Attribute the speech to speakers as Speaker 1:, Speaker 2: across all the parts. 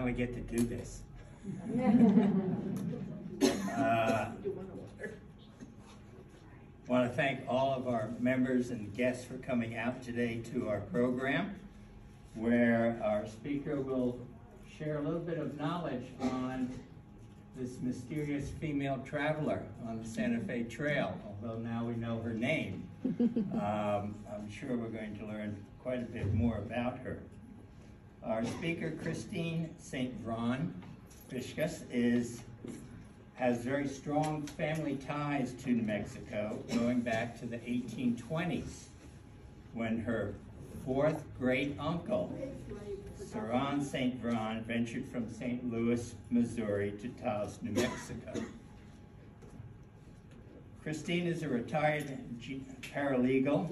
Speaker 1: finally get to do this. Want to thank all of our members and guests for coming out today to our program, where our speaker will share a little bit of knowledge on this mysterious female traveler on the Santa Fe Trail, although now we know her name. I'm sure we're going to learn quite a bit more about her. Our speaker, Christine St. Vrain Fischahs, has very strong family ties to New Mexico, going back to the 1820s, when her fourth great uncle, Vrain St. Vrain, ventured from St. Louis, Missouri to Taos, New Mexico. Christine is a retired paralegal.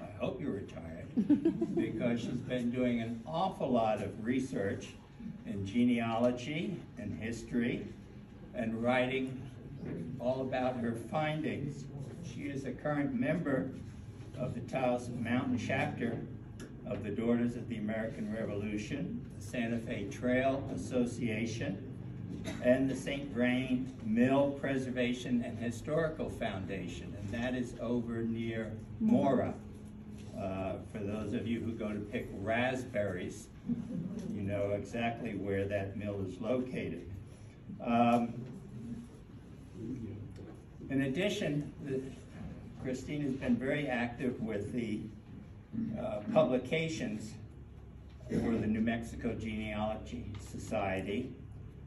Speaker 1: I hope you're retired, because she's been doing an awful lot of research in genealogy and history, and writing all about her findings. She is a current member of the Taos Mountain chapter of the Daughters of the American Revolution, the Santa Fe Trail Association, and the St. Vrain Mill Preservation and Historical Foundation, and that is over near Mora. For those of you who go to pick raspberries, you know exactly where that mill is located. In addition, Christine has been very active with the publications for the New Mexico Genealogy Society,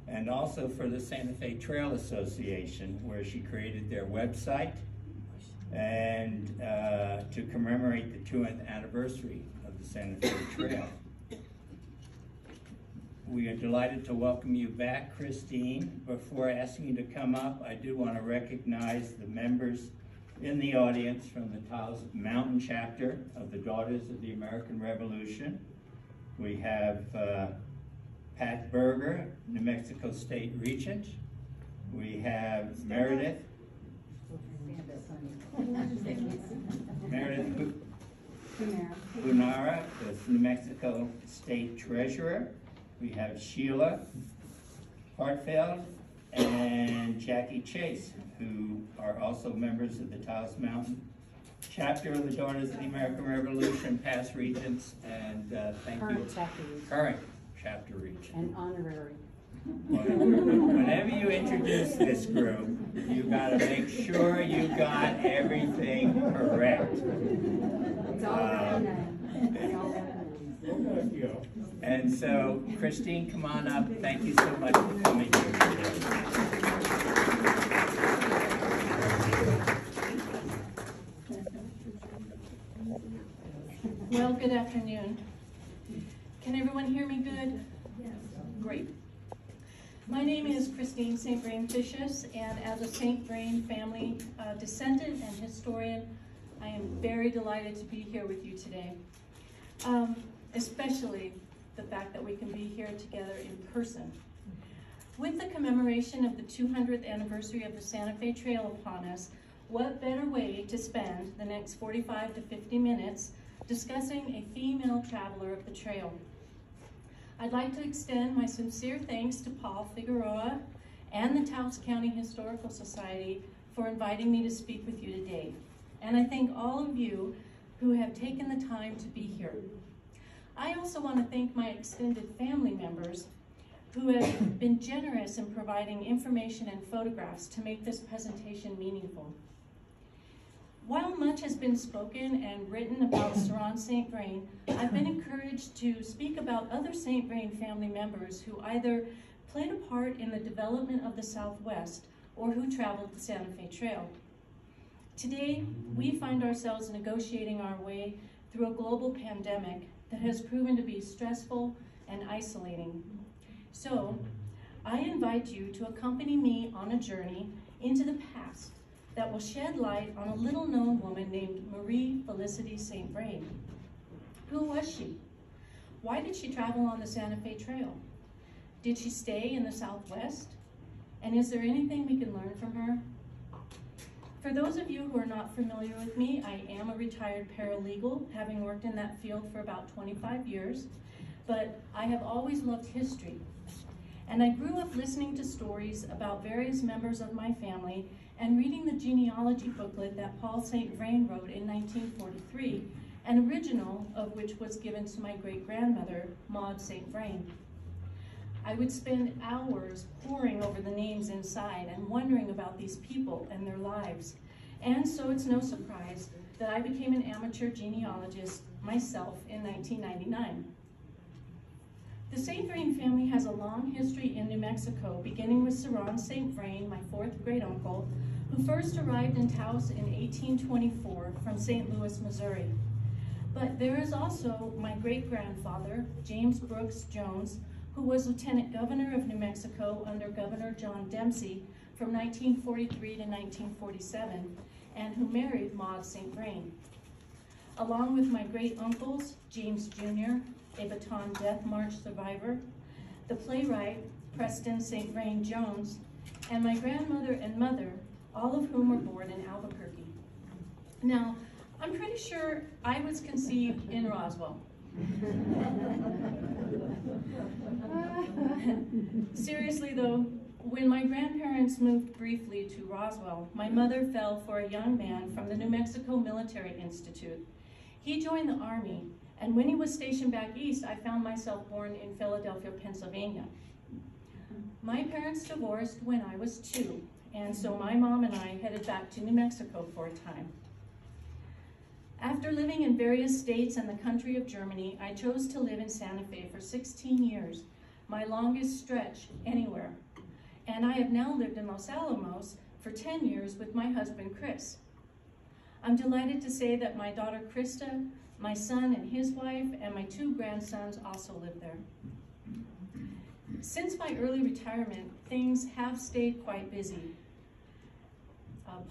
Speaker 1: and also for the Santa Fe Trail Association, where she created their website and to commemorate the 200th anniversary of the Santa Fe Trail. We are delighted to welcome you back, Christine. Before asking you to come up, I do want to recognize the members in the audience from the Taos Mountain chapter of the Daughters of the American Revolution. We have Pat Berger, New Mexico State Regent. We have Meredith Hunara, the New Mexico State Treasurer. We have Sheila Hartfeld and Jackie Chase, who are also members of the Taos Mountain chapter of the Daughters of the American Revolution, past regents, and current chapter regent.
Speaker 2: And honorary.
Speaker 1: Whenever you introduce this group, you got to make sure you got everything correct.
Speaker 2: It's all about
Speaker 1: And so, Christine, come on up. Thank you so much for coming here today.
Speaker 3: Well, good afternoon. Can everyone hear me good? Yes. Great. My name is Christine St. Vrain Fischahs, and as a St. Vrain family descendant and historian, I am very delighted to be here with you today. Especially the fact that we can be here together in person. With the commemoration of the 200th anniversary of the Santa Fe Trail upon us, what better way to spend the next 45 to 50 minutes discussing a female traveler of the trail. I'd like to extend my sincere thanks to Paul Figueroa and the Taos County Historical Society for inviting me to speak with you today. And I thank all of you who have taken the time to be here. I also want to thank my extended family members who have been generous in providing information and photographs to make this presentation meaningful. While much has been spoken and written about Vrain St. Vrain, I've been encouraged to speak about other St. Vrain family members who either played a part in the development of the Southwest or who traveled the Santa Fe Trail. Today, we find ourselves negotiating our way through a global pandemic that has proven to be stressful and isolating. So, I invite you to accompany me on a journey into the past that will shed light on a little-known woman named Marie Felicite St. Vrain. Who was she? Why did she travel on the Santa Fe Trail? Did she stay in the Southwest? And is there anything we can learn from her? For those of you who are not familiar with me, I am a retired paralegal, having worked in that field for about 25 years. but I have always loved history. And I grew up listening to stories about various members of my family and reading the genealogy booklet that Paul St. Vrain wrote in 1943, an original of which was given to my great-grandmother, Maud St. Vrain. I would spend hours poring over the names inside and wondering about these people and their lives. And so it's no surprise that I became an amateur genealogist myself in 1999. The St. Vrain family has a long history in New Mexico, beginning with Saron St. Vrain, my fourth great-uncle, who first arrived in Taos in 1824 from St. Louis, Missouri. But there is also my great-grandfather, James Brooks Jones, who was Lieutenant Governor of New Mexico under Governor John Dempsey from 1943 to 1947, and who married Maud St. Vrain. Along with my great-uncles, James Jr., a Baton Death March survivor, the playwright, Preston St. Vrain Jones, and my grandmother and mother, all of whom were born in Albuquerque. Now, I'm pretty sure I was conceived in Roswell. Seriously though, when my grandparents moved briefly to Roswell, my mother fell for a young man from the New Mexico Military Institute. He joined the Army, and when he was stationed back east, I found myself born in Philadelphia, Pennsylvania. My parents divorced when I was 2, and so my mom and I headed back to New Mexico for a time. After living in various states and the country of Germany, I chose to live in Santa Fe for 16 years, my longest stretch anywhere. And I have now lived in Los Alamos for 10 years with my husband, Chris. I'm delighted to say that my daughter, Krista, my son and his wife, and my 2 grandsons also live there. Since my early retirement, things have stayed quite busy.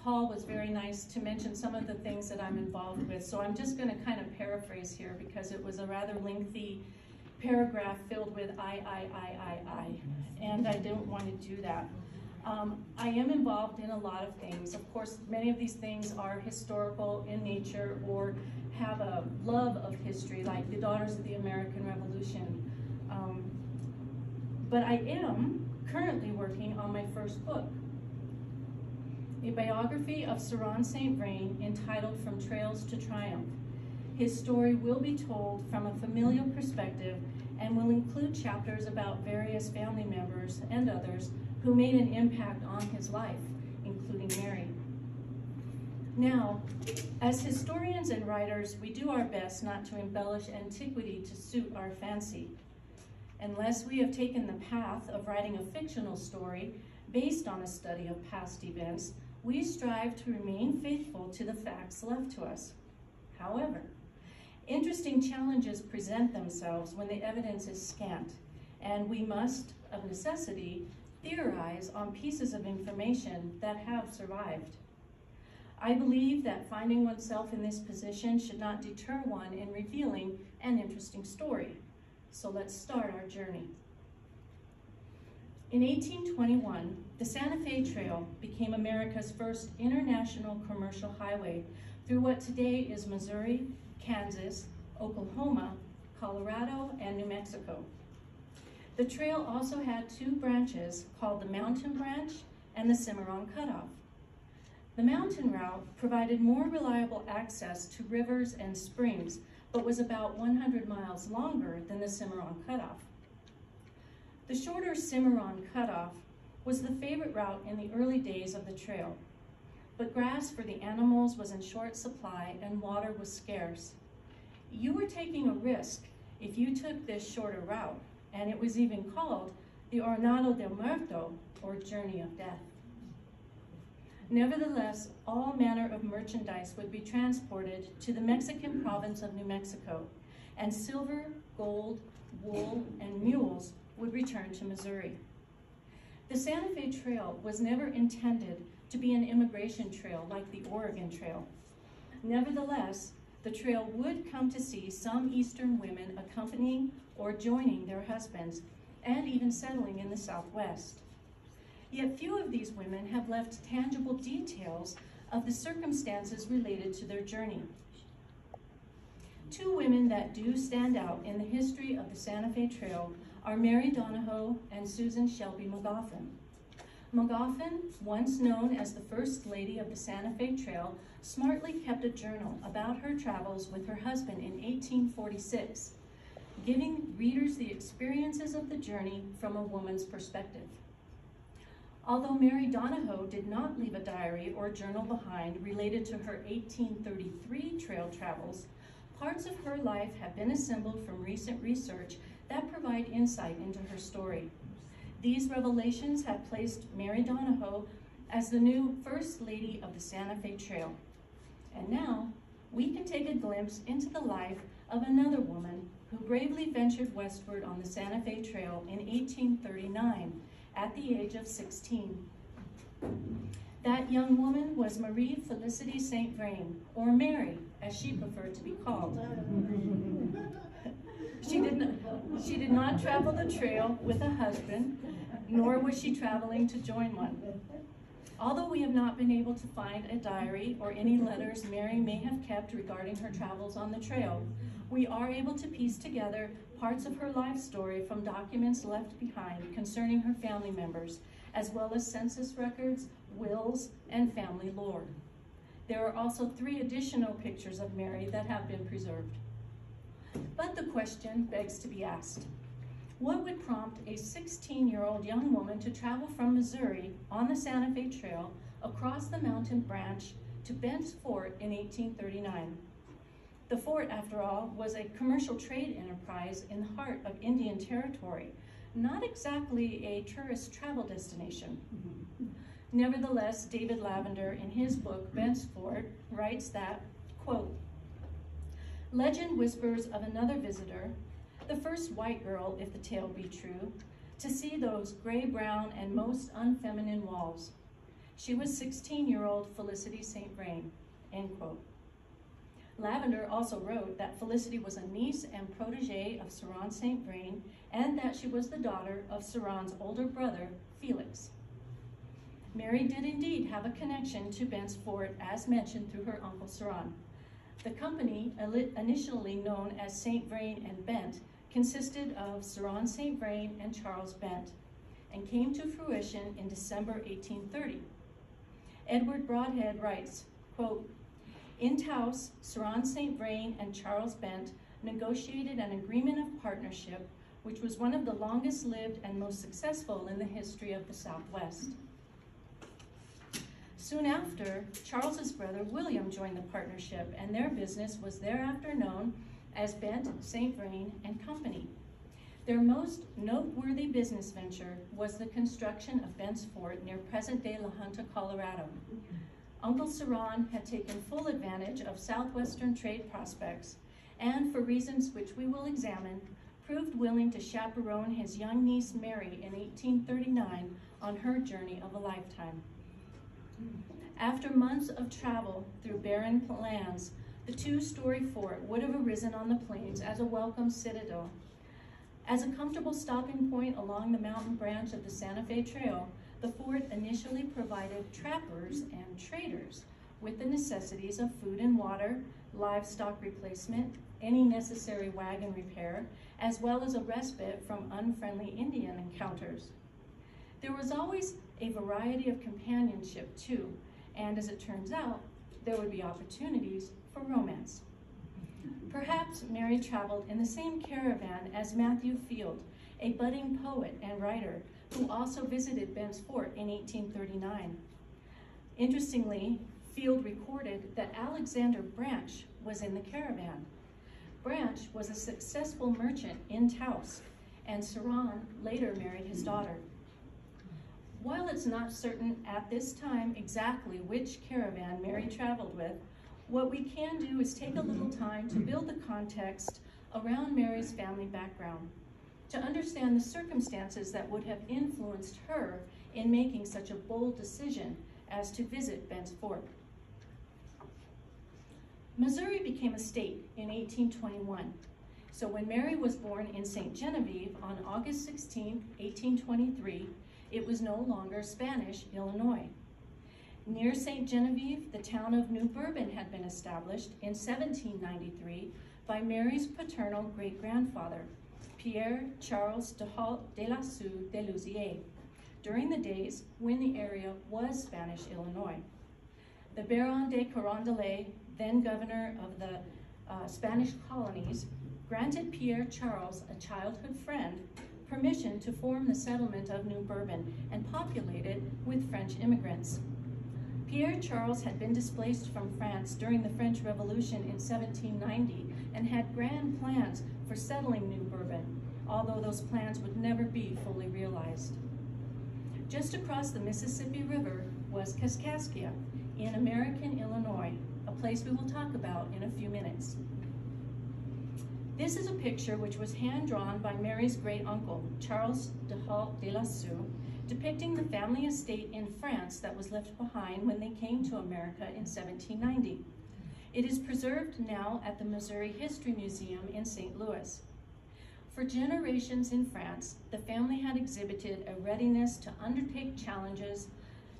Speaker 3: Paul was very nice to mention some of the things that I'm involved with, so I'm just going to kind of paraphrase here because it was a rather lengthy paragraph filled with I, and I don't want to do that. I am involved in a lot of things. Of course, many of these things are historical in nature or have a love of history, like the Daughters of the American Revolution. But I am currently working on my first book, a biography of Saron St. Vrain entitled From Trails to Triumph. His story will be told from a familial perspective and will include chapters about various family members and others who made an impact on his life, including Mary. Now, as historians and writers, we do our best not to embellish antiquity to suit our fancy. Unless we have taken the path of writing a fictional story based on a study of past events, we strive to remain faithful to the facts left to us. However, interesting challenges present themselves when the evidence is scant, and we must, of necessity, theorize on pieces of information that have survived. I believe that finding oneself in this position should not deter one in revealing an interesting story. So let's start our journey. In 1821, the Santa Fe Trail became America's first international commercial highway through what today is Missouri, Kansas, Oklahoma, Colorado, and New Mexico. The trail also had 2 branches called the Mountain Branch and the Cimarron Cutoff. The mountain route provided more reliable access to rivers and springs, but was about 100 miles longer than the Cimarron Cutoff. The shorter Cimarron Cutoff was the favorite route in the early days of the trail, but grass for the animals was in short supply and water was scarce. You were taking a risk if you took this shorter route, and it was even called the Jornada del Muerto, or Journey of Death. Nevertheless, all manner of merchandise would be transported to the Mexican province of New Mexico, and silver, gold, wool, and mules would return to Missouri. The Santa Fe Trail was never intended to be an immigration trail like the Oregon Trail. Nevertheless, the trail would come to see some Eastern women accompanying or joining their husbands, and even settling in the Southwest. Yet few of these women have left tangible details of the circumstances related to their journey. Two women that do stand out in the history of the Santa Fe Trail are Mary Donahoe and Susan Shelby McGoffin. McGoffin, once known as the First Lady of the Santa Fe Trail, smartly kept a journal about her travels with her husband in 1846, giving readers the experiences of the journey from a woman's perspective. Although Mary Donahoe did not leave a diary or journal behind related to her 1833 trail travels, parts of her life have been assembled from recent research that provide insight into her story. These revelations have placed Mary Donahoe as the new First Lady of the Santa Fe Trail. And now, we can take a glimpse into the life of another woman who bravely ventured westward on the Santa Fe Trail in 1839 at the age of 16. That young woman was Marie Felicite St. Vrain, or Mary, as she preferred to be called. She did not travel the trail with a husband, nor was she traveling to join one. Although we have not been able to find a diary or any letters Mary may have kept regarding her travels on the trail, we are able to piece together parts of her life story from documents left behind concerning her family members, as well as census records, wills, and family lore. There are also 3 additional pictures of Mary that have been preserved. But the question begs to be asked: what would prompt a 16-year-old young woman to travel from Missouri on the Santa Fe Trail across the mountain branch to Bent's Fort in 1839? The fort, after all, was a commercial trade enterprise in the heart of Indian Territory, not exactly a tourist travel destination. Nevertheless, David Lavender, in his book, Bent's Fort, writes that, quote, "Legend whispers of another visitor, the first white girl, if the tale be true, to see those gray-brown and most unfeminine walls. She was 16-year-old Felicity St. Vrain," end quote. Lavender also wrote that Felicity was a niece and protege of Ceran St. Vrain, and that she was the daughter of Ceran's older brother, Felix. Mary did indeed have a connection to Bent's Fort, as mentioned through her uncle Ceran. The company, initially known as St. Vrain and Bent, consisted of Ceran St. Vrain and Charles Bent, and came to fruition in December 1830. Edward Broadhead writes, quote, "In Taos, Ceran St. Vrain and Charles Bent negotiated an agreement of partnership, which was one of the longest lived and most successful in the history of the Southwest. Soon after, Charles's brother William joined the partnership, and their business was thereafter known as Bent, St. Vrain and Company. Their most noteworthy business venture was the construction of Bent's Fort near present-day La Junta, Colorado. Uncle Ceran had taken full advantage of southwestern trade prospects, and for reasons which we will examine, proved willing to chaperone his young niece Mary in 1839 on her journey of a lifetime. After months of travel through barren lands, the 2-story fort would have arisen on the plains as a welcome citadel. As a comfortable stopping point along the mountain branch of the Santa Fe Trail, the fort initially provided trappers and traders with the necessities of food and water, livestock replacement, any necessary wagon repair, as well as a respite from unfriendly Indian encounters. There was always a variety of companionship too, and as it turns out, there would be opportunities for romance. Perhaps Mary traveled in the same caravan as Matthew Field, a budding poet and writer who also visited Bent's Fort in 1839. Interestingly, Field recorded that Alexander Branch was in the caravan. Branch was a successful merchant in Taos, and Ceran later married his daughter. While it's not certain at this time exactly which caravan Mary traveled with, what we can do is take a little time to build the context around Mary's family background, to understand the circumstances that would have influenced her in making such a bold decision as to visit Bent's Fort. Missouri became a state in 1821, so when Mary was born in St. Genevieve on August 16, 1823, it was no longer Spanish Illinois. Near St. Genevieve, the town of New Bourbon had been established in 1793 by Mary's paternal great-grandfather, Pierre Charles de la Salle de Louisier, during the days when the area was Spanish Illinois. The Baron de Carondelet, then governor of the Spanish colonies, granted Pierre Charles, a childhood friend, permission to form the settlement of New Bourbon and populate it with French immigrants. Pierre Charles had been displaced from France during the French Revolution in 1790 and had grand plans for settling New Bourbon, although those plans would never be fully realized. Just across the Mississippi River was Kaskaskia in American Illinois, a place we will talk about in a few minutes. This is a picture which was hand-drawn by Mary's great-uncle, Charles de la Salle, depicting the family estate in France that was left behind when they came to America in 1790. It is preserved now at the Missouri History Museum in St. Louis. For generations in France, the family had exhibited a readiness to undertake challenges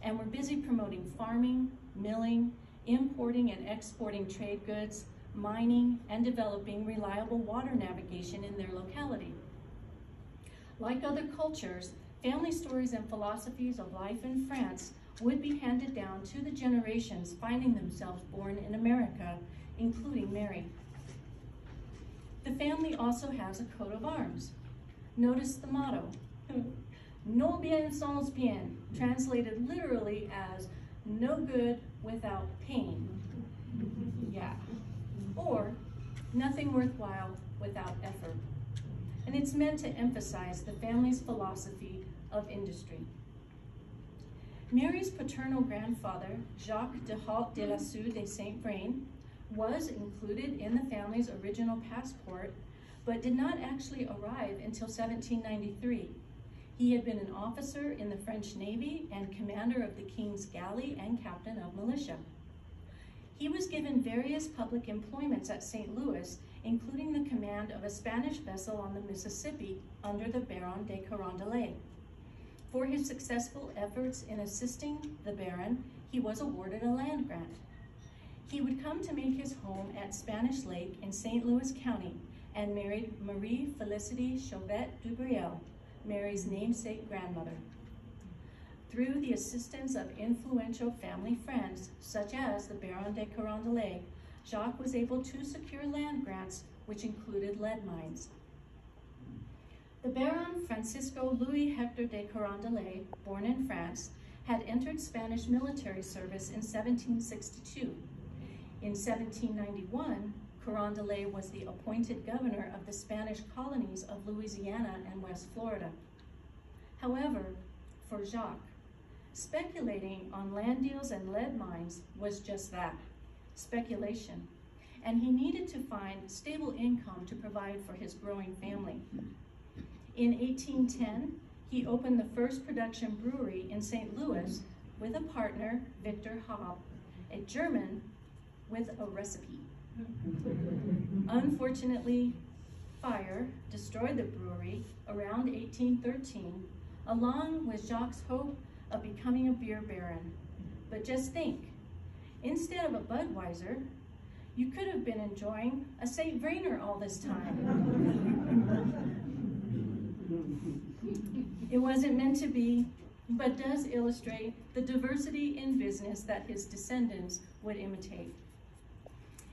Speaker 3: and were busy promoting farming, milling, importing and exporting trade goods, mining, and developing reliable water navigation in their locality. Like other cultures, family stories and philosophies of life in France would be handed down to the generations finding themselves born in America, including Mary. The family also has a coat of arms. Notice the motto, no bien sans bien, translated literally as no good without pain. Yeah. Or nothing worthwhile without effort. And it's meant to emphasize the family's philosophy of industry. Mary's paternal grandfather, Jacques de la Salle de Saint-Vrain, was included in the family's original passport, but did not actually arrive until 1793. He had been an officer in the French Navy and commander of the King's Galley and captain of militia. He was given various public employments at St. Louis, including the command of a Spanish vessel on the Mississippi under the Baron de Carondelet. For his successful efforts in assisting the Baron, he was awarded a land grant. He would come to make his home at Spanish Lake in St. Louis County and married Marie Felicite Chauvet Dubriel, Mary's namesake grandmother. Through the assistance of influential family friends, such as the Baron de Carondelet, Jacques was able to secure land grants, which included lead mines. The Baron Francisco Louis Hector de Carondelet, born in France, had entered Spanish military service in 1762. In 1791, Carondelet was the appointed governor of the Spanish colonies of Louisiana and West Florida. However, for Jacques, speculating on land deals and lead mines was just that, speculation, and he needed to find stable income to provide for his growing family. In 1810, he opened the first production brewery in St. Louis with a partner, Victor Haab, a German with a recipe. Unfortunately, fire destroyed the brewery around 1813, along with Jacques' hope of becoming a beer baron. But just think, instead of a Budweiser, you could have been enjoying a St. Vrainer all this time. It wasn't meant to be, but does illustrate the diversity in business that his descendants would imitate.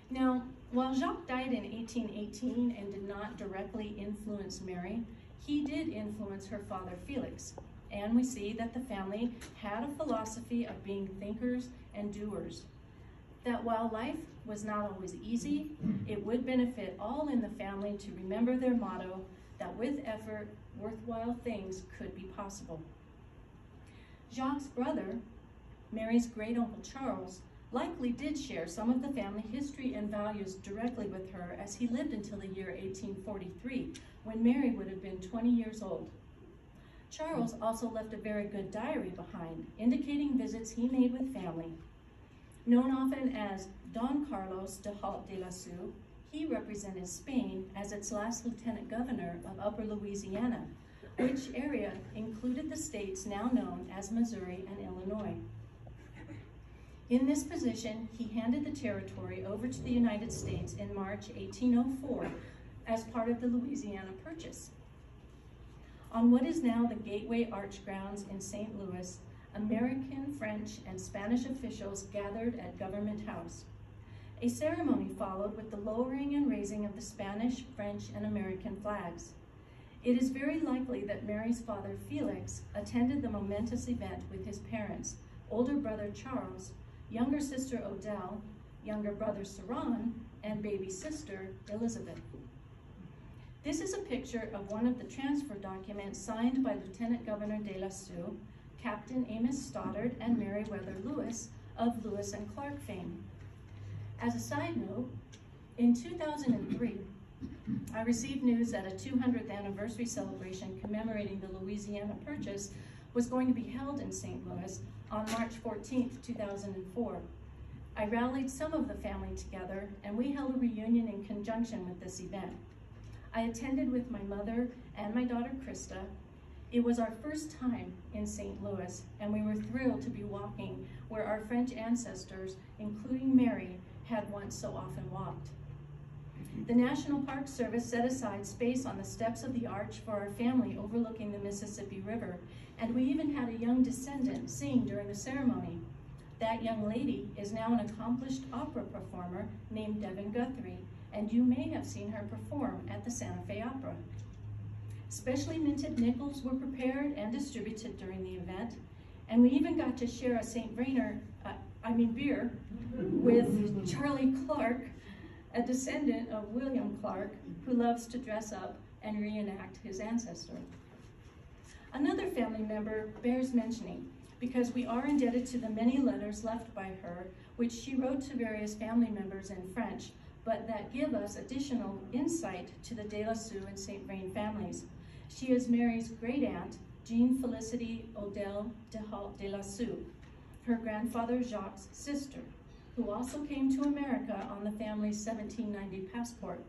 Speaker 3: Now, while Jacques died in 1818 and did not directly influence Mary, he did influence her father Felix. And we see that the family had a philosophy of being thinkers and doers. That while life was not always easy, it would benefit all in the family to remember their motto that with effort, worthwhile things could be possible. Jacques' brother, Mary's great-uncle Charles, likely did share some of the family history and values directly with her as he lived until the year 1843, when Mary would have been 20 years old. Charles also left a very good diary behind, indicating visits he made with family. Known often as Don Carlos de la Salle, he represented Spain as its last lieutenant governor of Upper Louisiana, which area included the states now known as Missouri and Illinois. In this position, he handed the territory over to the United States in March 1804 as part of the Louisiana Purchase. On what is now the Gateway Arch grounds in St. Louis, American, French, and Spanish officials gathered at Government House. A ceremony followed with the lowering and raising of the Spanish, French, and American flags. It is very likely that Mary's father, Felix, attended the momentous event with his parents, older brother Charles, younger sister Odelle, younger brother Saran, and baby sister Elizabeth. This is a picture of one of the transfer documents signed by Lieutenant Governor de la Sioux, Captain Amos Stoddard, and Meriwether Lewis of Lewis and Clark fame. As a side note, in 2003, I received news that a 200th anniversary celebration commemorating the Louisiana Purchase was going to be held in St. Louis on March 14th, 2004. I rallied some of the family together, and we held a reunion in conjunction with this event. I attended with my mother and my daughter Krista. It was our first time in St. Louis, and we were thrilled to be walking where our French ancestors, including Mary, had once so often walked. The National Park Service set aside space on the steps of the arch for our family overlooking the Mississippi River, and we even had a young descendant sing during the ceremony. That young lady is now an accomplished opera performer named Devin Guthrie, and you may have seen her perform at the Santa Fe Opera. Specially minted nickels were prepared and distributed during the event, and we even got to share a St. Vrainer, beer, with Charlie Clark, a descendant of William Clark, who loves to dress up and reenact his ancestor. Another family member bears mentioning, because we are indebted to the many letters left by her, which she wrote to various family members in French, but that give us additional insight to the De La Sioux and St. Vrain families. She is Mary's great-aunt, Jean Felicite Odelle de La Sioux, her grandfather Jacques' sister, who also came to America on the family's 1790 passport.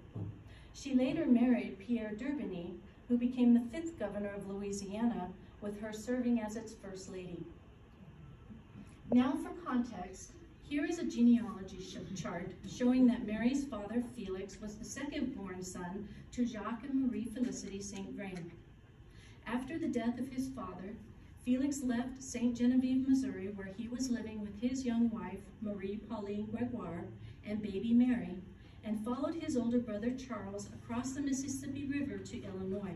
Speaker 3: She later married Pierre d'Urbigny, who became the 5th governor of Louisiana, with her serving as its first lady. Now for context, here is a genealogy chart showing that Mary's father, Felix, was the second-born son to Jacques and Marie Felicite St. Vrain. After the death of his father, Felix left St. Genevieve, Missouri, where he was living with his young wife, Marie Pauline Gregoire, and baby Mary, and followed his older brother Charles across the Mississippi River to Illinois.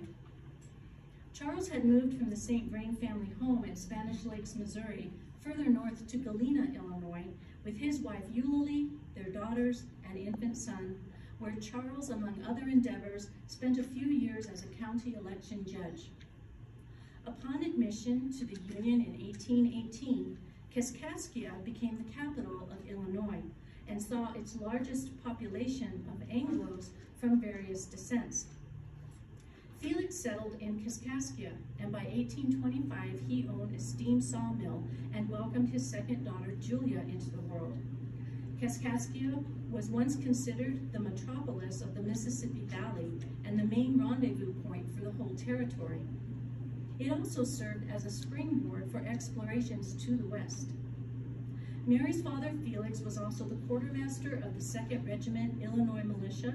Speaker 3: Charles had moved from the St. Vrain family home in Spanish Lakes, Missouri, further north to Galena, Illinois, with his wife Eulalie, their daughters, and infant son, where Charles, among other endeavors, spent a few years as a county election judge. Upon admission to the Union in 1818, Kaskaskia became the capital of Illinois and saw its largest population of Anglos from various descents. Felix settled in Kaskaskia, and by 1825 he owned a steam sawmill and welcomed his second daughter Julia into the world. Kaskaskia was once considered the metropolis of the Mississippi Valley and the main rendezvous point for the whole territory. It also served as a springboard for explorations to the west. Mary's father, Felix, was also the quartermaster of the 2nd Regiment Illinois Militia,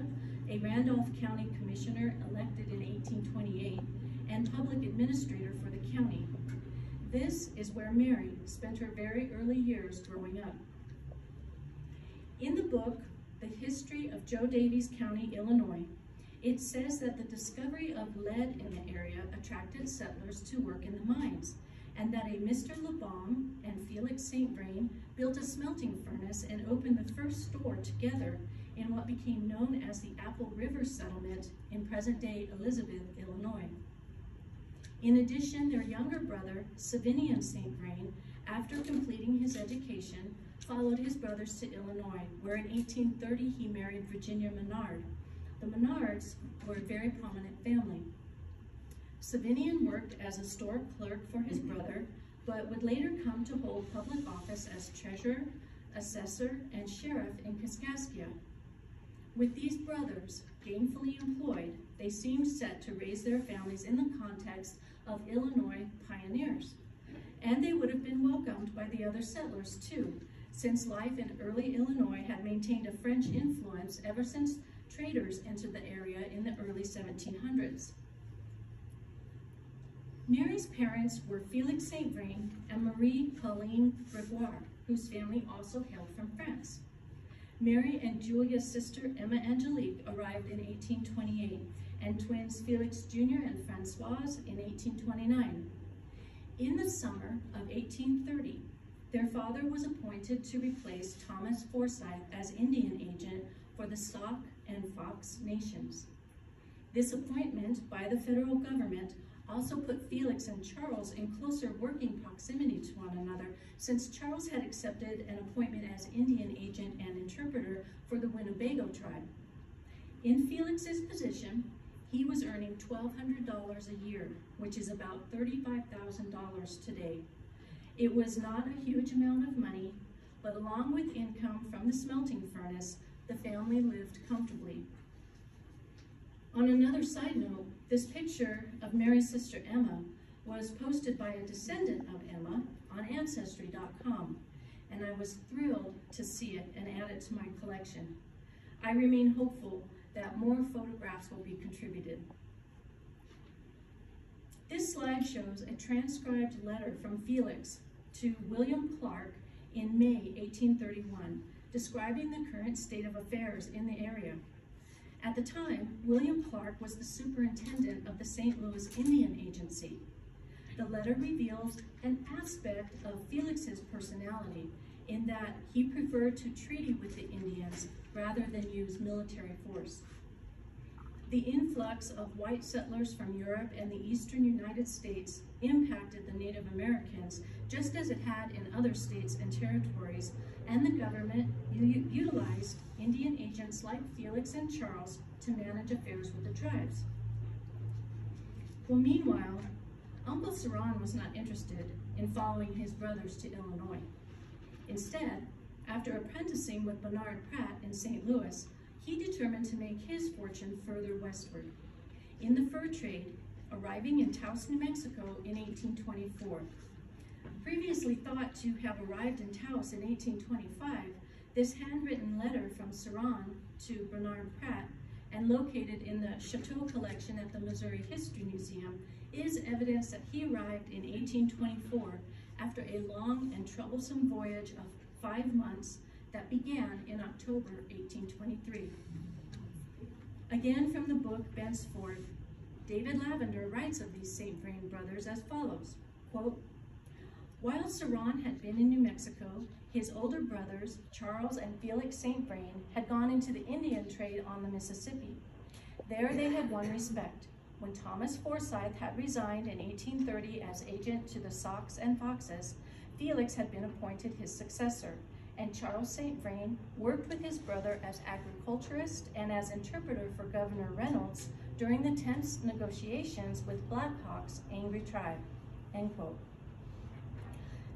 Speaker 3: a Randolph County commissioner elected in 1828, and public administrator for the county. This is where Mary spent her very early years growing up. In the book, The History of Joe Daviess County, Illinois, it says that the discovery of lead in the area attracted settlers to work in the mines, and that a Mr. LeBaume and Felix St. Vrain built a smelting furnace and opened the first store together in what became known as the Apple River Settlement in present-day Elizabeth, Illinois. In addition, their younger brother, Savinian St. Vrain, after completing his education, followed his brothers to Illinois, where in 1830 he married Virginia Menard. The Menards were a very prominent family. Savinian worked as a store clerk for his brother, but would later come to hold public office as treasurer, assessor, and sheriff in Kaskaskia. With these brothers gainfully employed, they seemed set to raise their families in the context of Illinois pioneers. And they would have been welcomed by the other settlers too, since life in early Illinois had maintained a French influence ever since traders entered the area in the early 1700s. Mary's parents were Felix St. Vrain and Marie Pauline Gregoire, whose family also hailed from France. Mary and Julia's sister Emma Angelique arrived in 1828, and twins Felix Jr. and Francoise in 1829. In the summer of 1830, their father was appointed to replace Thomas Forsyth as Indian agent for the Sauk and Fox nations. This appointment by the federal government also put Felix and Charles in closer working proximity to one another, since Charles had accepted an appointment as Indian agent and interpreter for the Winnebago tribe. In Felix's position, he was earning $1,200 a year, which is about $35,000 today. It was not a huge amount of money, but along with income from the smelting furnace, the family lived comfortably. On another side note, this picture of Mary's sister Emma was posted by a descendant of Emma on Ancestry.com, and I was thrilled to see it and add it to my collection. I remain hopeful that more photographs will be contributed. This slide shows a transcribed letter from Felix to William Clark in May 1831, describing the current state of affairs in the area. At the time, William Clark was the superintendent of the St. Louis Indian Agency. The letter reveals an aspect of Felix's personality in that he preferred to treaty with the Indians rather than use military force. The influx of white settlers from Europe and the eastern United States impacted the Native Americans just as it had in other states and territories, and the government utilized Indian agents like Felix and Charles to manage affairs with the tribes. Well, meanwhile, Uncle Saran was not interested in following his brothers to Illinois. Instead, after apprenticing with Bernard Pratt in St. Louis, he determined to make his fortune further westward, in the fur trade, arriving in Taos, New Mexico in 1824. Previously thought to have arrived in Taos in 1825, this handwritten letter from Saran to Bernard Pratt and located in the Chateau collection at the Missouri History Museum is evidence that he arrived in 1824 after a long and troublesome voyage of 5 months that began in October 1823. Again from the book Bent's Fort, David Lavender writes of these St. Vrain brothers as follows, quote, "While Saran had been in New Mexico, his older brothers, Charles and Felix St. Vrain, had gone into the Indian trade on the Mississippi. There they had won respect. When Thomas Forsyth had resigned in 1830 as agent to the Sauks and Foxes, Felix had been appointed his successor, and Charles St. Vrain worked with his brother as agriculturist and as interpreter for Governor Reynolds during the tense negotiations with Black Hawk's angry tribe," end quote.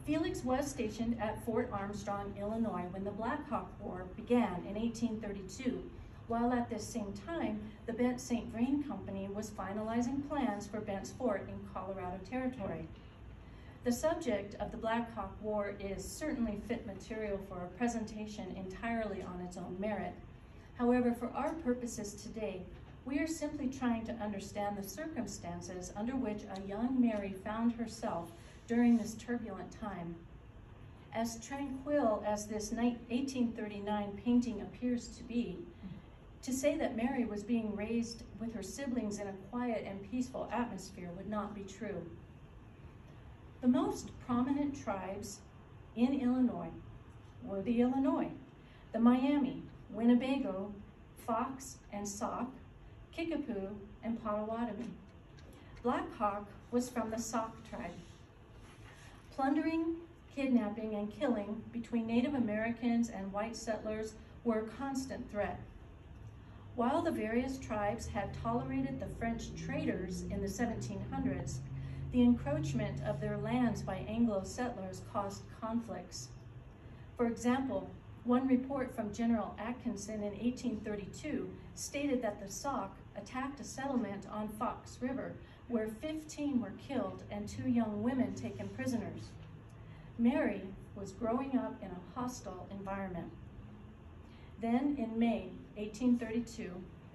Speaker 3: Felix was stationed at Fort Armstrong, Illinois, when the Black Hawk War began in 1832, while at this same time, the Bent St. Vrain Company was finalizing plans for Bent's Fort in Colorado Territory. The subject of the Black Hawk War is certainly fit material for a presentation entirely on its own merit. However, for our purposes today, we are simply trying to understand the circumstances under which a young Mary found herself during this turbulent time. As tranquil as this 1839 painting appears to be, to say that Mary was being raised with her siblings in a quiet and peaceful atmosphere would not be true. The most prominent tribes in Illinois were the Illinois, the Miami, Winnebago, Fox and Sauk, Kickapoo, and Potawatomi. Black Hawk was from the Sauk tribe. Plundering, kidnapping, and killing between Native Americans and white settlers were a constant threat. While the various tribes had tolerated the French traders in the 1700s, the encroachment of their lands by Anglo settlers caused conflicts. For example, one report from General Atkinson in 1832 stated that the Sauk attacked a settlement on Fox River where 15 were killed and 2 young women taken prisoners. Mary, was growing up in a hostile environment. Then, in May 1832,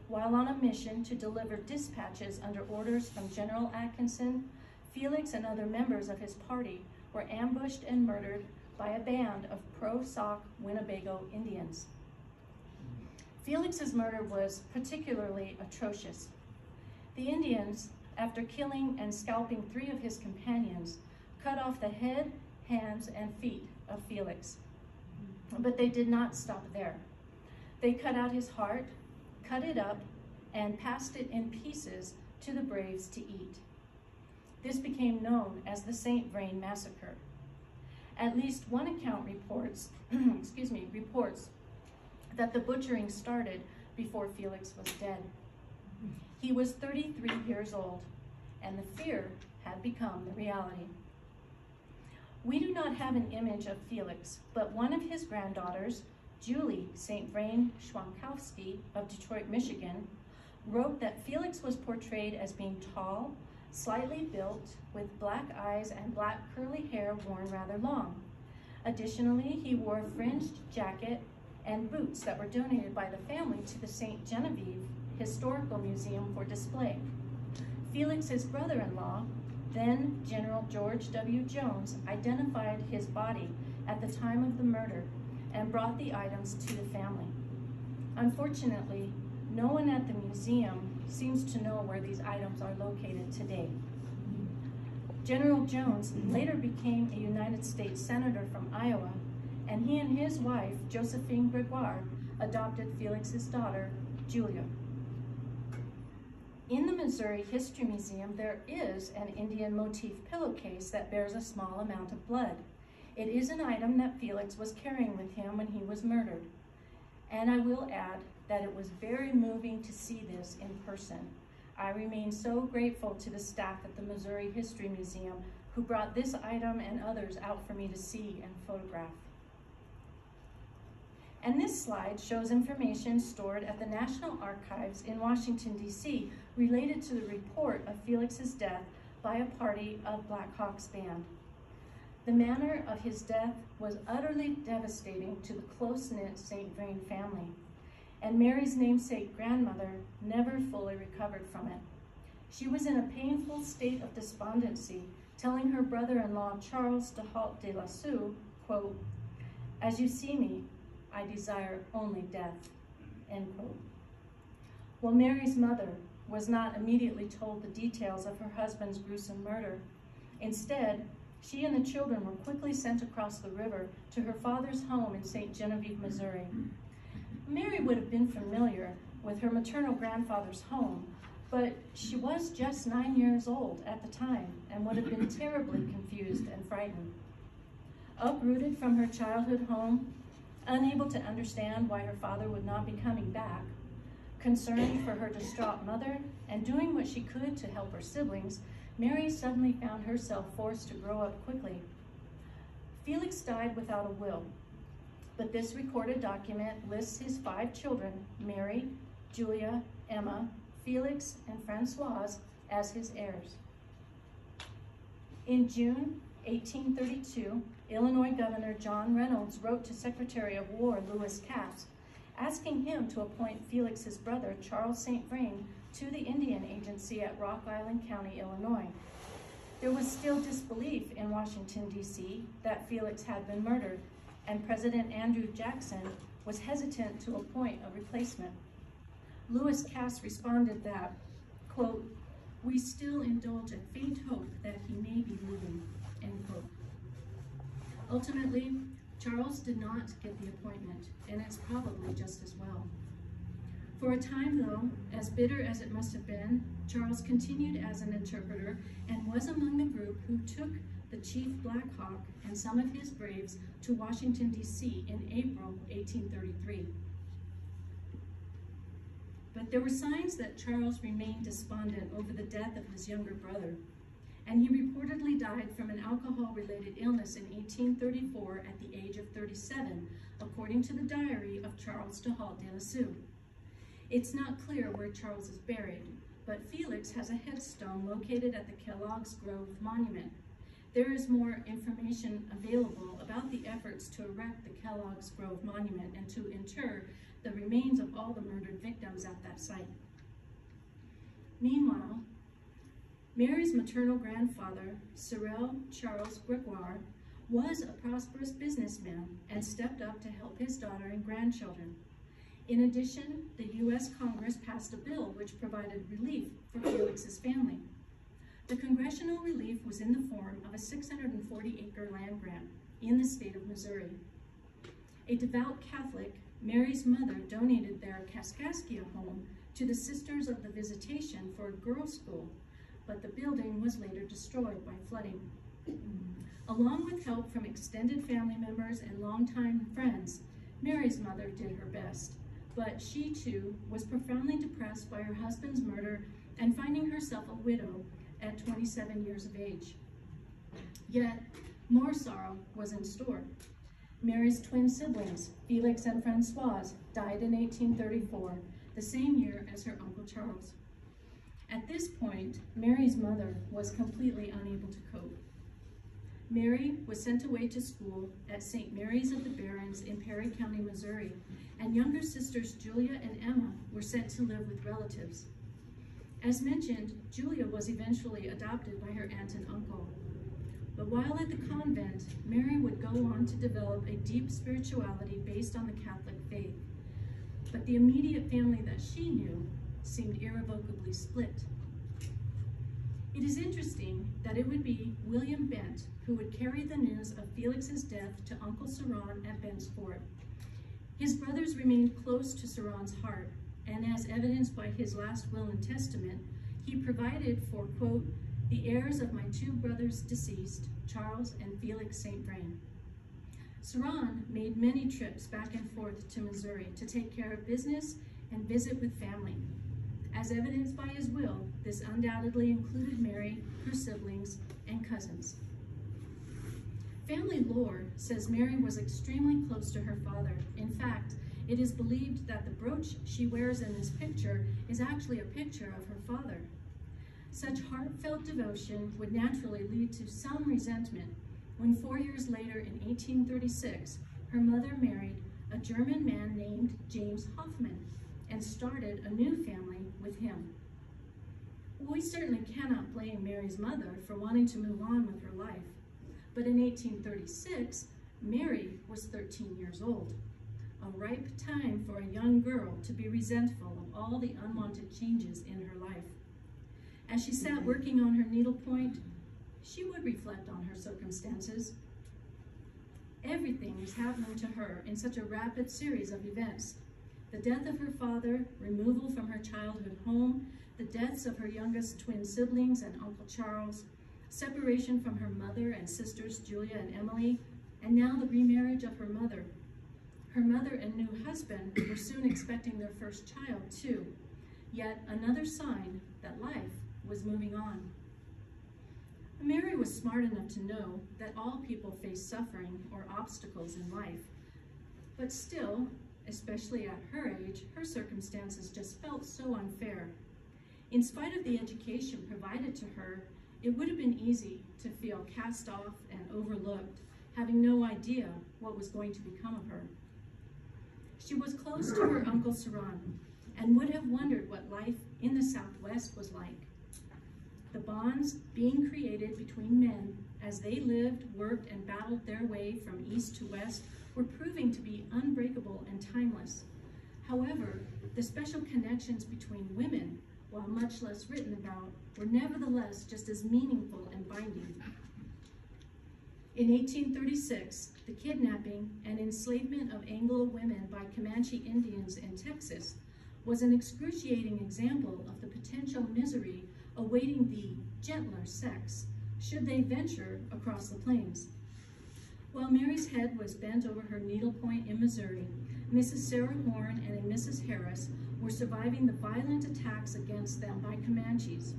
Speaker 3: while on a mission to deliver dispatches under orders from General Atkinson, Felix and other members of his party were ambushed and murdered by a band of pro-Sauk Winnebago Indians. Felix's murder was particularly atrocious. The Indians, after killing and scalping 3 of his companions, cut off the head, hands, and feet of Felix. But they did not stop there. They cut out his heart, cut it up, and passed it in pieces to the braves to eat. This became known as the St. Vrain Massacre. At least one account reports, reports that the butchering started before Felix was dead. He was 33 years old, and the fear had become the reality. We do not have an image of Felix, but one of his granddaughters, Julie St. Vrain Fischahs of Detroit, Michigan, wrote that Felix was portrayed as being tall, slightly built, with black eyes and black curly hair worn rather long. Additionally, he wore a fringed jacket and boots that were donated by the family to the St. Genevieve Historical Museum for display. Felix's brother-in-law, then General George W. Jones, identified his body at the time of the murder and brought the items to the family. Unfortunately, no one at the museum seems to know where these items are located today. General Jones later became a United States Senator from Iowa, and he and his wife, Josephine Gregoire, adopted Felix's daughter, Julia. In the Missouri History Museum, there is an Indian motif pillowcase that bears a small amount of blood. It is an item that Felix was carrying with him when he was murdered. And I will add that it was very moving to see this in person. I remain so grateful to the staff at the Missouri History Museum who brought this item and others out for me to see and photograph. And this slide shows information stored at the National Archives in Washington, D.C. related to the report of Felix's death by a party of Black Hawk's band. The manner of his death was utterly devastating to the close-knit St. Vrain family, and Mary's namesake grandmother never fully recovered from it. She was in a painful state of despondency, telling her brother-in-law Charles de Halt de la Sioux, quote, "As you see me, I desire only death," end quote. Well, Mary's mother was not immediately told the details of her husband's gruesome murder. Instead, she and the children were quickly sent across the river to her father's home in St. Genevieve, Missouri. Mary would have been familiar with her maternal grandfather's home, but she was just 9 years old at the time and would have been terribly confused and frightened. Uprooted from her childhood home, unable to understand why her father would not be coming back, concerned for her distraught mother, and doing what she could to help her siblings, Mary suddenly found herself forced to grow up quickly. Felix died without a will, but this recorded document lists his 5 children, Mary, Julia, Emma, Felix, and Francoise, as his heirs. In June 1832, Illinois Governor John Reynolds wrote to Secretary of War Lewis Cass, asking him to appoint Felix's brother, Charles St. Vrain, to the Indian Agency at Rock Island County, Illinois. There was still disbelief in Washington, D.C. that Felix had been murdered, and President Andrew Jackson was hesitant to appoint a replacement. Lewis Cass responded that, quote, "We still indulge a faint hope that he may be living," end quote. Ultimately, Charles did not get the appointment, and it's probably just as well. For a time, though, as bitter as it must have been, Charles continued as an interpreter and was among the group who took the Chief Black Hawk and some of his braves to Washington, D.C. in April 1833. But there were signs that Charles remained despondent over the death of his younger brother, and he reportedly died from an alcohol-related illness in 1834 at the age of 37, according to the diary of Charles de Halt de la Sioux. It's not clear where Charles is buried, but Felix has a headstone located at the Kellogg's Grove Monument. there is more information available about the efforts to erect the Kellogg's Grove Monument and to inter the remains of all the murdered victims at that site. Meanwhile, Mary's maternal grandfather, Cyril Charles Gregoire, was a prosperous businessman and stepped up to help his daughter and grandchildren. In addition, the U.S. Congress passed a bill which provided relief for Felix's family. The congressional relief was in the form of a 640-acre land grant in the state of Missouri. A devout Catholic, Mary's mother donated their Kaskaskia home to the Sisters of the Visitation for a girls' school, but the building was later destroyed by flooding. Along with help from extended family members and longtime friends, Mary's mother did her best, but she too was profoundly depressed by her husband's murder and finding herself a widow at 27 years of age. Yet, more sorrow was in store. Mary's twin siblings, Felix and Francoise, died in 1834, the same year as her Uncle Charles. At this point, Mary's mother was completely unable to cope. Mary was sent away to school at St. Mary's of the Barrens in Perry County, Missouri, and younger sisters Julia and Emma were sent to live with relatives. As mentioned, Julia was eventually adopted by her aunt and uncle. But while at the convent, Mary would go on to develop a deep spirituality based on the Catholic faith. But the immediate family that she knew seemed irrevocably split. It is interesting that it would be William Bent who would carry the news of Felix's death to Uncle Saron at Bent's Fort. His brothers remained close to Saron's heart, and as evidenced by his last will and testament, he provided for, quote, the heirs of my two brothers deceased, Charles and Felix St. Vrain. Saron made many trips back and forth to Missouri to take care of business and visit with family. As evidenced by his will, this undoubtedly included Mary, her siblings, and cousins. Family lore says Mary was extremely close to her father. In fact, it is believed that the brooch she wears in this picture is actually a picture of her father. Such heartfelt devotion would naturally lead to some resentment when 4 years later in 1836, her mother married a German man named James Hoffman and started a new family with him. We certainly cannot blame Mary's mother for wanting to move on with her life, but in 1836, Mary was 13 years old, a ripe time for a young girl to be resentful of all the unwanted changes in her life. As she sat working on her needlepoint, she would reflect on her circumstances. Everything was happening to her in such a rapid series of events. The death of her father, removal from her childhood home, the deaths of her youngest twin siblings and Uncle Charles, separation from her mother and sisters Julia and Emily, and now the remarriage of her mother. Her mother and new husband were soon expecting their first child too, yet another sign that life was moving on. Mary was smart enough to know that all people face suffering or obstacles in life, but still, especially at her age, her circumstances just felt so unfair. In spite of the education provided to her, it would have been easy to feel cast off and overlooked, having no idea what was going to become of her. She was close to her Uncle Saron and would have wondered what life in the Southwest was like. The bonds being created between men as they lived, worked, and battled their way from east to west were proving to be unbreakable and timeless. However, the special connections between women, while much less written about, were nevertheless just as meaningful and binding. In 1836, the kidnapping and enslavement of Anglo women by Comanche Indians in Texas was an excruciating example of the potential misery awaiting the gentler sex should they venture across the plains. While Mary's head was bent over her needlepoint in Missouri, Mrs. Sarah Horn and a Mrs. Harris were surviving the violent attacks against them by Comanches.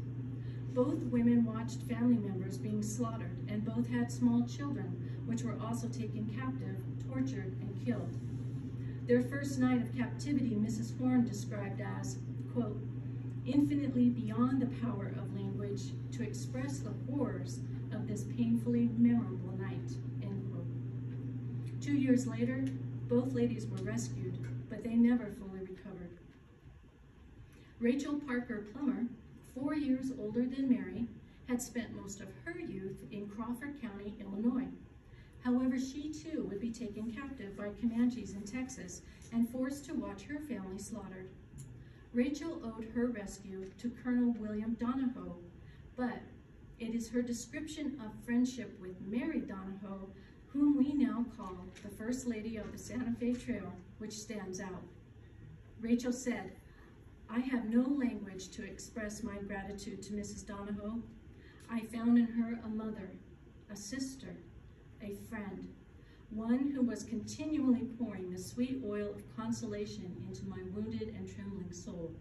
Speaker 3: Both women watched family members being slaughtered, and both had small children, which were also taken captive, tortured, and killed. Their first night of captivity, Mrs. Horn described as, quote, infinitely beyond the power of language language to express the horrors of this painfully memorable night, end quote. 2 years later, both ladies were rescued, but they never fully recovered. Rachel Parker Plummer, 4 years older than Mary, had spent most of her youth in Crawford County, Illinois. However, she too would be taken captive by Comanches in Texas and forced to watch her family slaughtered. Rachel owed her rescue to Colonel William Donahoe, but it is her description of friendship with Mary Donahoe, whom we now call the First Lady of the Santa Fe Trail, which stands out. Rachel said, "I have no language to express my gratitude to Mrs. Donahoe. I found in her a mother, a sister, a friend, one who was continually pouring the sweet oil of consolation into my wounded and trembling soul."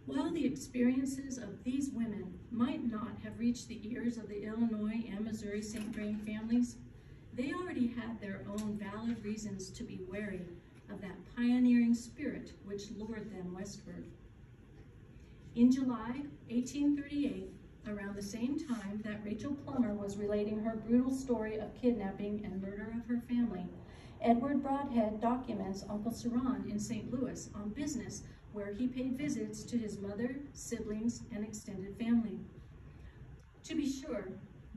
Speaker 3: While the experiences of these women might not have reached the ears of the Illinois and Missouri St. Vrain families, they already had their own valid reasons to be wary of that pioneering spirit which lured them westward. In July 1838, around the same time that Rachel Plummer was relating her brutal story of kidnapping and murder of her family, Edward Broadhead documents Uncle Saran in St. Louis on business, where he paid visits to his mother, siblings, and extended family. To be sure,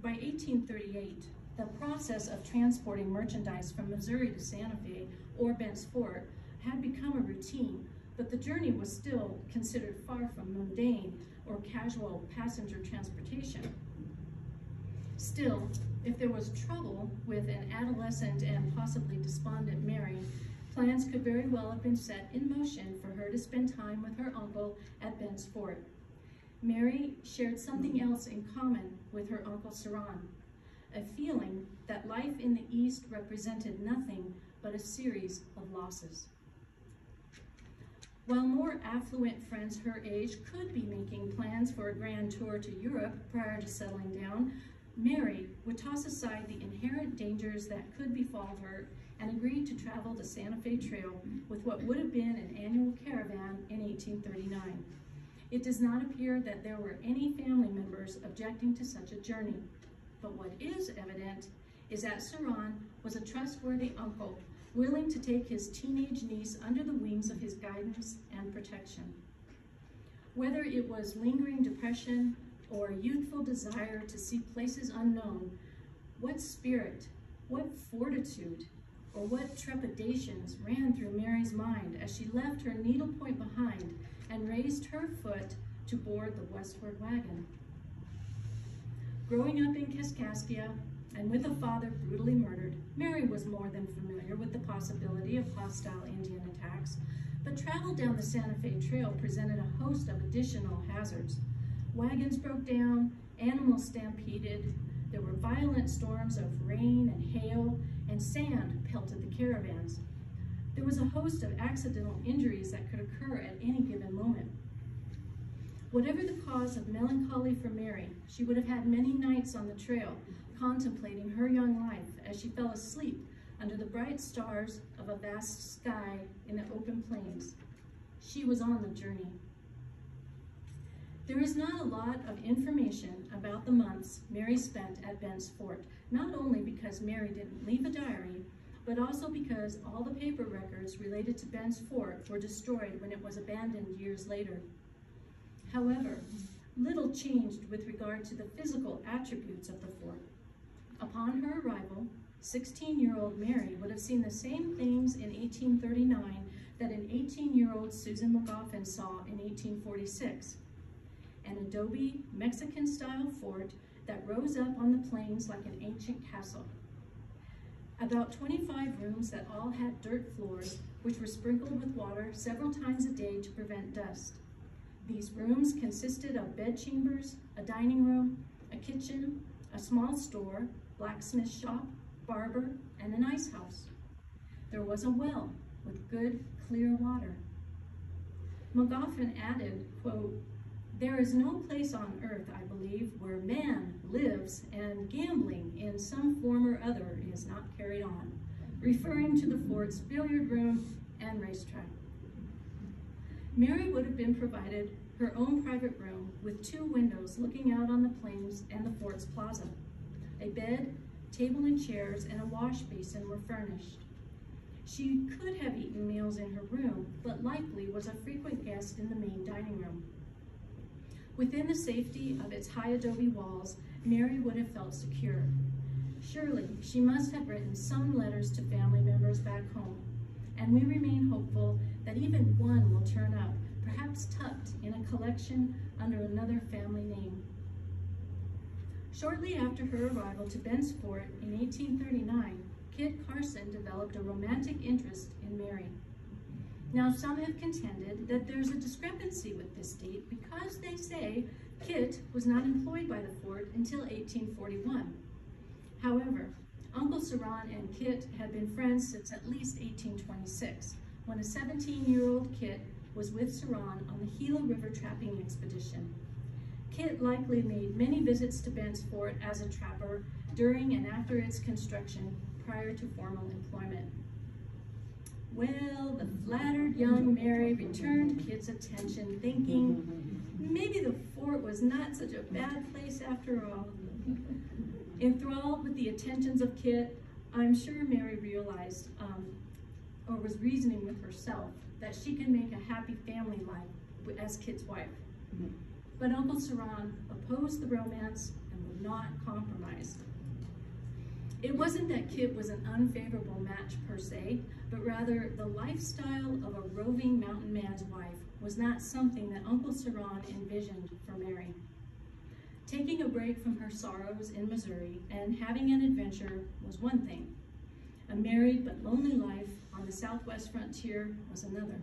Speaker 3: by 1838, the process of transporting merchandise from Missouri to Santa Fe or Bent's Fort had become a routine, but the journey was still considered far from mundane or casual passenger transportation. Still, if there was trouble with an adolescent and possibly despondent Mary, plans could very well have been set in motion for her to spend time with her uncle at Bent's Fort. Mary shared something else in common with her Uncle Saran, a feeling that life in the East represented nothing but a series of losses. While more affluent friends her age could be making plans for a grand tour to Europe prior to settling down, Mary would toss aside the inherent dangers that could befall her and agreed to travel the Santa Fe Trail with what would have been an annual caravan in 1839. It does not appear that there were any family members objecting to such a journey, but what is evident is that Saran was a trustworthy uncle, willing to take his teenage niece under the wings of his guidance and protection. Whether it was lingering depression or a youthful desire to see places unknown, what spirit, what fortitude, or what trepidations ran through Mary's mind as she left her needlepoint behind and raised her foot to board the westward wagon. Growing up in Kaskaskia, and with a father brutally murdered, Mary was more than familiar with the possibility of hostile Indian attacks, but travel down the Santa Fe Trail presented a host of additional hazards. Wagons broke down, animals stampeded, there were violent storms of rain and hail, and sand pelted the caravans. There was a host of accidental injuries that could occur at any given moment. Whatever the cause of melancholy for Mary, she would have had many nights on the trail, contemplating her young life as she fell asleep under the bright stars of a vast sky in the open plains. She was on the journey. There is not a lot of information about the months Mary spent at Bent's Fort, not only because Mary didn't leave a diary, but also because all the paper records related to Bent's Fort were destroyed when it was abandoned years later. However, little changed with regard to the physical attributes of the fort. Upon her arrival, 16-year-old Mary would have seen the same things in 1839 that an 18-year-old Susan McGoffin saw in 1846. An adobe Mexican-style fort that rose up on the plains like an ancient castle. About 25 rooms that all had dirt floors, which were sprinkled with water several times a day to prevent dust. These rooms consisted of bedchambers, a dining room, a kitchen, a small store, blacksmith shop, barber, and an ice house. There was a well with good, clear water. McGoffin added, quote, "There is no place on earth, I believe, where man lives and gambling in some form or other is not carried on," referring to the fort's billiard room and racetrack. Mary would have been provided her own private room with 2 windows looking out on the plains and the fort's plaza. A bed, table and chairs, and a wash basin were furnished. She could have eaten meals in her room, but likely was a frequent guest in the main dining room. Within the safety of its high adobe walls, Mary would have felt secure. Surely, she must have written some letters to family members back home, and we remain hopeful that even one will turn up, perhaps tucked in a collection under another family name. Shortly after her arrival to Bent's Fort in 1839, Kit Carson developed a romantic interest in Mary. Now, some have contended that there's a discrepancy with this date because they say Kit was not employed by the fort until 1841. However, Uncle Saran and Kit had been friends since at least 1826, when a 17-year-old Kit was with Saran on the Gila River trapping expedition. Kit likely made many visits to Bent's Fort as a trapper during and after its construction prior to formal employment. Well, the flattered young Mary returned Kit's attention, thinking maybe the fort was not such a bad place after all. Enthralled with the attentions of Kit, I'm sure Mary realized, or was reasoning with herself, that she could make a happy family life as Kit's wife. But Uncle Saran opposed the romance and would not compromise. It wasn't that Kit was an unfavorable match per se, but rather the lifestyle of a roving mountain man's wife was not something that Uncle Saran envisioned for Mary. Taking a break from her sorrows in Missouri and having an adventure was one thing. A married but lonely life on the southwest frontier was another.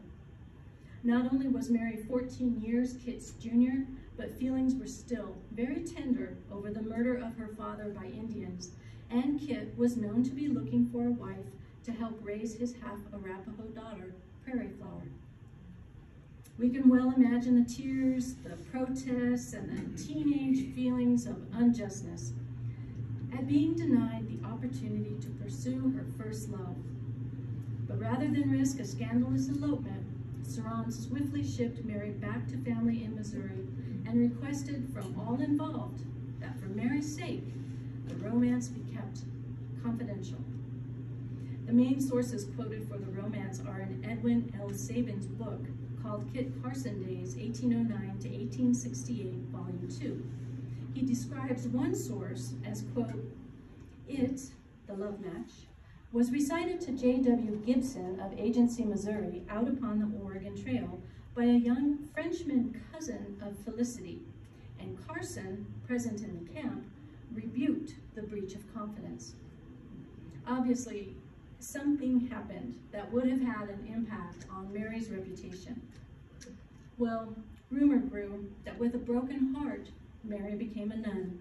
Speaker 3: Not only was Mary 14 years Kit's junior, but feelings were still very tender over the murder of her father by Indians, and Kit was known to be looking for a wife to help raise his half-Arapaho daughter, Prairie Flower. We can well imagine the tears, the protests, and the teenage feelings of unjustness at being denied the opportunity to pursue her first love. But rather than risk a scandalous elopement, Saran swiftly shipped Mary back to family in Missouri and requested from all involved that for Mary's sake, the romance be kept confidential. The main sources quoted for the romance are in Edwin L. Sabin's book called Kit Carson Days, 1809 to 1868, Volume 2. He describes one source as, quote, "It, the love match, was recited to J.W. Gibson of Agency, Missouri, out upon the Oregon Trail by a young Frenchman cousin of Felicite, and Carson, present in the camp, rebuked the breach of confidence." Obviously, something happened that would have had an impact on Mary's reputation. Well, rumor grew that with a broken heart, Mary became a nun.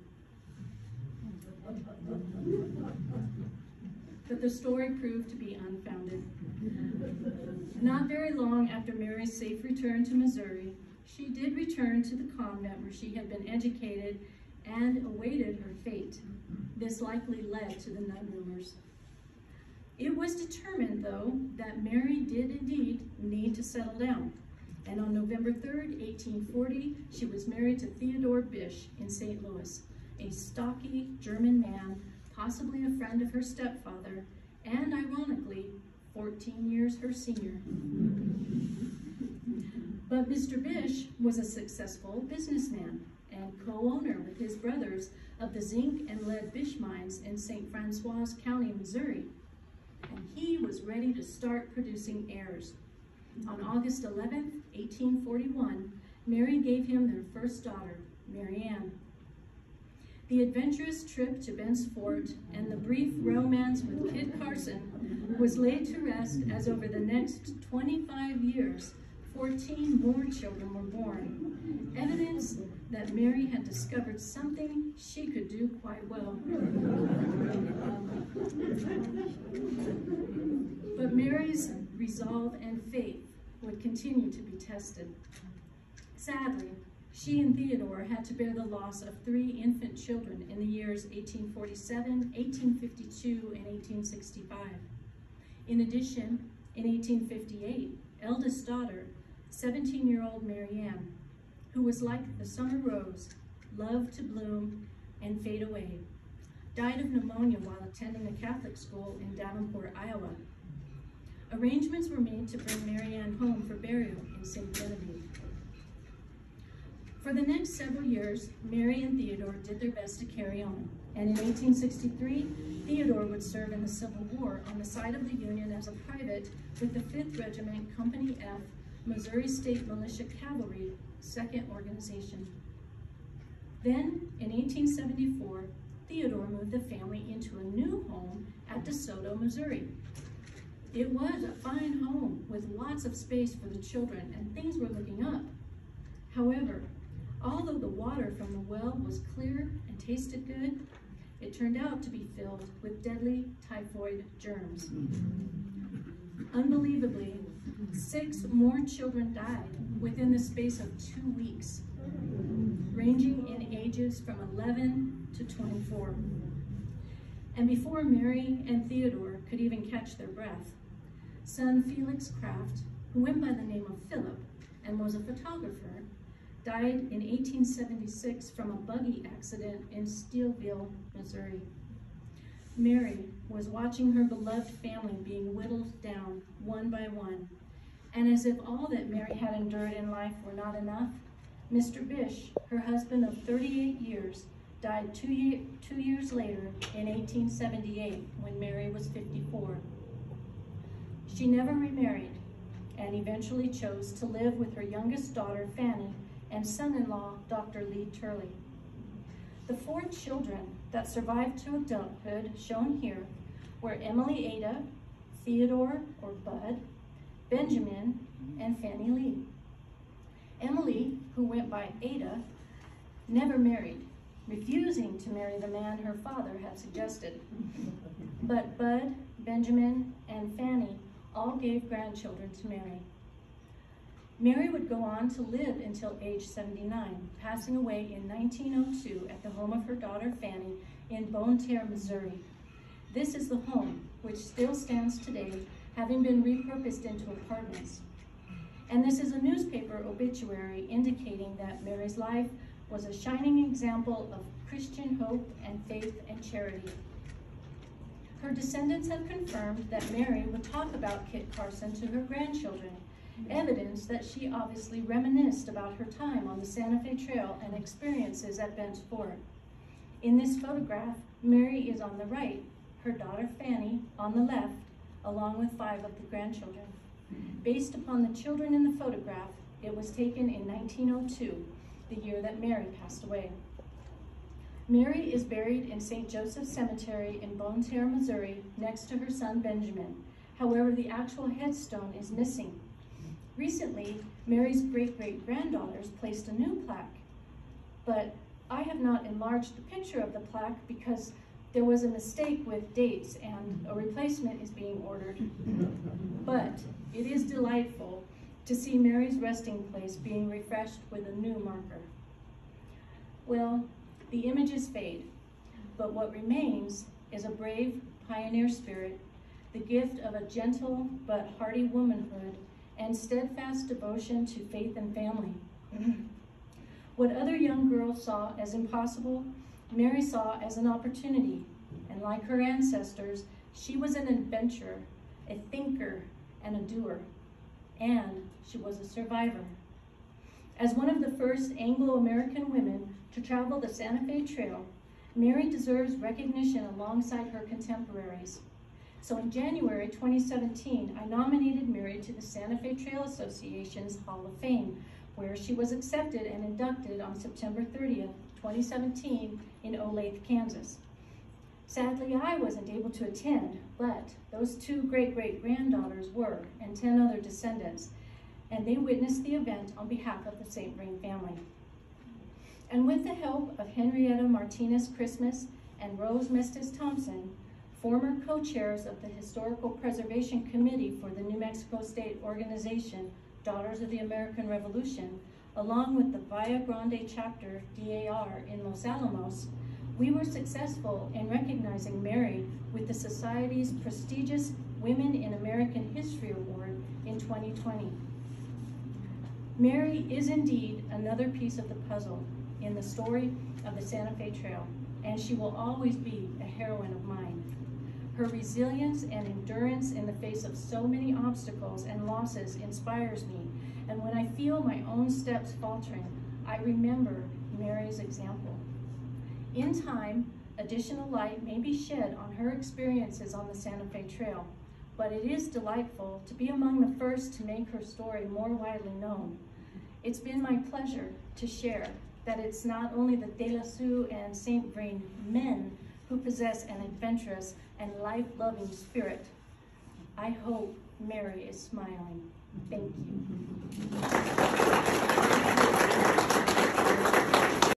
Speaker 3: But the story proved to be unfounded. Not very long after Mary's safe return to Missouri, she did return to the convent where she had been educated and awaited her fate. This likely led to the nun rumors. It was determined, though, that Mary did indeed need to settle down, and on November 3rd, 1840, she was married to Theodore Bisch in St. Louis, a stocky German man, possibly a friend of her stepfather, and ironically, 14 years her senior. But Mr. Bisch was a successful businessman and co-owner with his brothers of the zinc and lead Bisch mines in St. Francois County, Missouri, and he was ready to start producing heirs. On August 11th, 1841, Mary gave him their first daughter, Mary Ann. The adventurous trip to Bent's Fort and the brief romance with Kit Carson was laid to rest as over the next 25 years, 14 more children were born, evidence that Mary had discovered something she could do quite well. But Mary's resolve and faith would continue to be tested. Sadly, she and Theodore had to bear the loss of 3 infant children in the years 1847, 1852, and 1865. In addition, in 1858, eldest daughter, 17-year-old Mary Ann, who was like the summer rose, loved to bloom and fade away, died of pneumonia while attending a Catholic school in Davenport, Iowa. Arrangements were made to bring Mary Ann home for burial in St. Genevieve. For the next several years, Mary and Theodore did their best to carry on, and in 1863, Theodore would serve in the Civil War on the side of the Union as a private with the 5th Regiment, Company F, Missouri State Militia Cavalry, 2nd Organization. Then, in 1874, Theodore moved the family into a new home at DeSoto, Missouri. It was a fine home with lots of space for the children, and things were looking up. However, although the water from the well was clear and tasted good, it turned out to be filled with deadly typhoid germs. Unbelievably, 6 more children died within the space of 2 weeks, ranging in ages from 11 to 24. And before Mary and Theodore could even catch their breath, son Felix Kraft, who went by the name of Philip and was a photographer, died in 1876 from a buggy accident in Steelville, Missouri. Mary was watching her beloved family being whittled down one by one, and as if all that Mary had endured in life were not enough, Mr. Bish, her husband of 38 years, died 2 years later in 1878 when Mary was 54. She never remarried and eventually chose to live with her youngest daughter, Fanny, and son-in-law, Dr. Lee Turley. The 4 children that survived to adulthood shown here were Emily Ada, Theodore, or Bud, Benjamin, and Fanny Lee. Emily, who went by Ada, never married, refusing to marry the man her father had suggested. But Bud, Benjamin, and Fanny all gave grandchildren to Mary. Mary would go on to live until age 79, passing away in 1902 at the home of her daughter Fanny in Bonne Terre, Missouri. This is the home, which still stands today, having been repurposed into apartments. And this is a newspaper obituary indicating that Mary's life was a shining example of Christian hope and faith and charity. Her descendants have confirmed that Mary would talk about Kit Carson to her grandchildren, evidence that she obviously reminisced about her time on the Santa Fe Trail and experiences at Bent's Fort. In this photograph, Mary is on the right, her daughter Fanny on the left, along with 5 of the grandchildren. Based upon the children in the photograph, it was taken in 1902, the year that Mary passed away. Mary is buried in St. Joseph Cemetery in Bonne Terre, Missouri, next to her son Benjamin. However, the actual headstone is missing. Recently, Mary's great-great-granddaughters placed a new plaque, but I have not enlarged the picture of the plaque because there was a mistake with dates and a replacement is being ordered. But it is delightful to see Mary's resting place being refreshed with a new marker. Well, the images fade, but what remains is a brave pioneer spirit, the gift of a gentle but hearty womanhood, and steadfast devotion to faith and family. What other young girls saw as impossible, Mary saw as an opportunity, and like her ancestors, she was an adventurer, a thinker, and a doer, and she was a survivor. As one of the first Anglo-American women to travel the Santa Fe Trail, Mary deserves recognition alongside her contemporaries. So in January 2017, I nominated Mary to the Santa Fe Trail Association's Hall of Fame, where she was accepted and inducted on September 30th, 2017 in Olathe, Kansas. Sadly, I wasn't able to attend, but those 2 great-great-granddaughters were, and 10 other descendants, and they witnessed the event on behalf of the St. Vrain family. And with the help of Henrietta Martinez Christmas and Rose Mestis Thompson, former co-chairs of the Historical Preservation Committee for the New Mexico State organization, Daughters of the American Revolution, along with the Via Grande chapter, DAR, in Los Alamos, we were successful in recognizing Mary with the Society's prestigious Women in American History Award in 2020. Mary is indeed another piece of the puzzle in the story of the Santa Fe Trail, and she will always be a heroine of mine. Her resilience and endurance in the face of so many obstacles and losses inspires me, and when I feel my own steps faltering, I remember Mary's example. In time, additional light may be shed on her experiences on the Santa Fe Trail, but it is delightful to be among the first to make her story more widely known. It's been my pleasure to share that it's not only the De La Sioux and St. Vrain men who possess an adventurous and life-loving spirit. I hope Mary is smiling. Thank you.